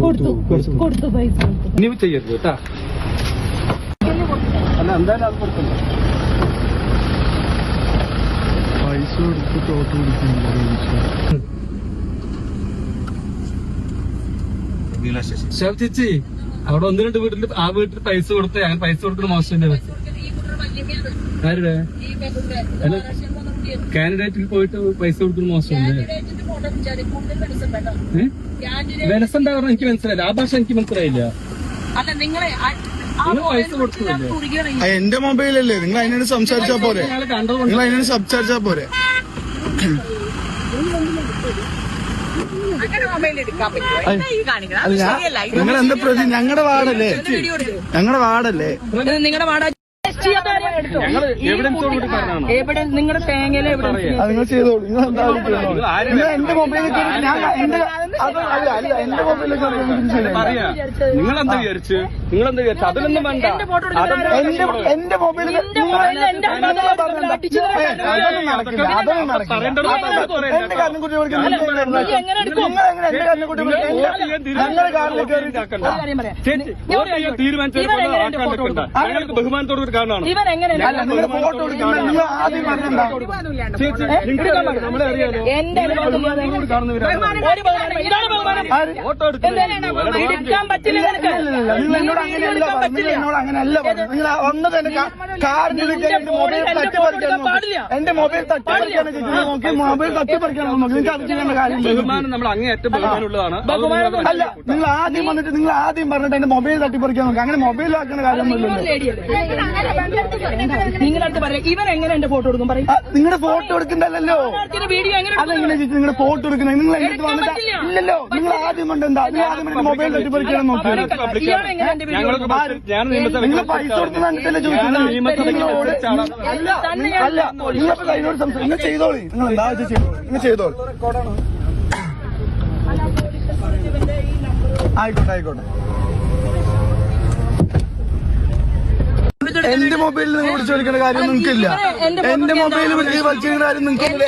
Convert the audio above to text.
കൊടുത്തു പൈസ ഇനി ചെയ്യരുത് കേട്ടാ. അല്ല എന്തായാലും അത് കൊടുക്കണ്ട. പൈസ കൊടുത്തിട്ട് ഓട്ടോ കൊടുക്കുന്നില്ല. ചേച്ചി അവിടെ ഒന്ന് രണ്ട് വീട്ടിൽ ആ വീട്ടിൽ പൈസ കൊടുത്ത് അങ്ങനെ പൈസ കൊടുക്കുന്ന മോശമല്ലേ? ആരുടെ കാൻഡിഡേറ്റിൽ പോയിട്ട് പൈസ കൊടുക്കുന്ന മോശമല്ലേ? വിലസുണ്ടാ പറഞ്ഞ എനിക്ക് മനസ്സിലായില്ല. ആ ഭാഷ എനിക്ക് മനസ്സിലായില്ല. നിങ്ങൾ പൈസ കൊടുക്കില്ലേ? എന്റെ മൊബൈലല്ലേ, നിങ്ങൾ അതിനോട് സംസാരിച്ചാ പോരെ, നിങ്ങൾ അതിനോട് സംസാരിച്ചാ പോരെ. നിങ്ങൾ എന്താ പ്രതി? ഞങ്ങളുടെ വാർഡല്ലേ, ഞങ്ങളുടെ വാർഡല്ലേ, നിങ്ങളുടെ വാടക നിങ്ങളുടെ തേങ്ങയില് നിങ്ങൾ ചെയ്തോളൂ. നിങ്ങൾ എന്താ എന്റെ മൊബൈലിൽ എന്റെ മൊബൈലിലേക്ക് നിങ്ങളെന്താ വിചാരിച്ചു? അതിലൊന്നും വേണ്ട. എന്റെ മൊബൈലിൽ എന്റെ കണ്ണുകുട്ടി ഞങ്ങൾക്ക് ബഹുമാനത്തോട് ഒരു കാരണമാണ്. ഫോട്ടോ നിങ്ങൾ ആദ്യം പറഞ്ഞിട്ടുണ്ടോ? നമ്മളെ അറിയാലോ. എന്നോട് അങ്ങനെയല്ല പറഞ്ഞു. നിങ്ങൾ വന്നത് എന്റെ കാറിനെടുക്കാൻ എന്റെ മൊബൈൽ തട്ടിപ്പറിക്കാൻ നോക്കി. എന്റെ മൊബൈൽ തട്ടിപ്പറിക്കാണ് ചെയ്തത്. നോക്കി മൊബൈൽ തട്ടിപ്പറിക്കാണ് നോക്കി. നിങ്ങൾക്ക് അത് ചെയ്യേണ്ട കാര്യം. ബഹുമാനം നമ്മൾ അങ്ങേയറ്റം ബഹുമാനമുള്ളതാണ്. അല്ല, നിങ്ങൾ ആദ്യം വന്നിട്ട് നിങ്ങൾ ആദ്യം പറഞ്ഞിട്ട് എന്റെ മൊബൈൽ തട്ടിപ്പറിക്കാൻ നോക്കി. അങ്ങനെ മൊബൈൽ ആക്കുന്ന കാര്യമൊന്നുമില്ലല്ലോ. നിങ്ങളടുത്ത് പറയാം ഇവൻ എങ്ങനെ എന്റെ ഫോട്ടോ എടുക്കും പറയും. നിങ്ങളുടെ ഫോട്ടോ എടുക്കണ്ടല്ലോ. വീഡിയോ അതെങ്ങനെ ചേച്ചി നിങ്ങളുടെ ഫോട്ടോ എടുക്കുന്നത്? നിങ്ങൾ എന്റെ അടുത്ത് വന്നിട്ട് ഇല്ലല്ലോ. നിങ്ങൾ ആദ്യം കൊണ്ട് എന്താ നിങ്ങൾ ആദ്യം എന്റെ മൊബൈൽ തട്ടിപ്പറിക്കാൻ നോക്കി. നിങ്ങൾ പൈസ കൊടുത്ത് കണ്ടിട്ടല്ലേ ചോദിക്കുന്നത്? അല്ല, നിങ്ങളിപ്പോ അതിനോട് സംസാരിക്കും. നിങ്ങൾ ചെയ്തോളി. നിങ്ങൾ എന്താ ചെയ്തോളൂ. നിങ്ങൾ ചെയ്തോളൂ. ആയിക്കോട്ടെ ആയിക്കോട്ടെ. എന്റെ മൊബൈലിൽ നിങ്ങൾ വിളിച്ചു വിളിക്കേണ്ട കാര്യം നിങ്ങൾക്കില്ല. എന്റെ മൊബൈലിൽ വിളിച്ചു വലിച്ചിരിക്കുന്ന കാര്യം നിങ്ങൾക്കില്ല.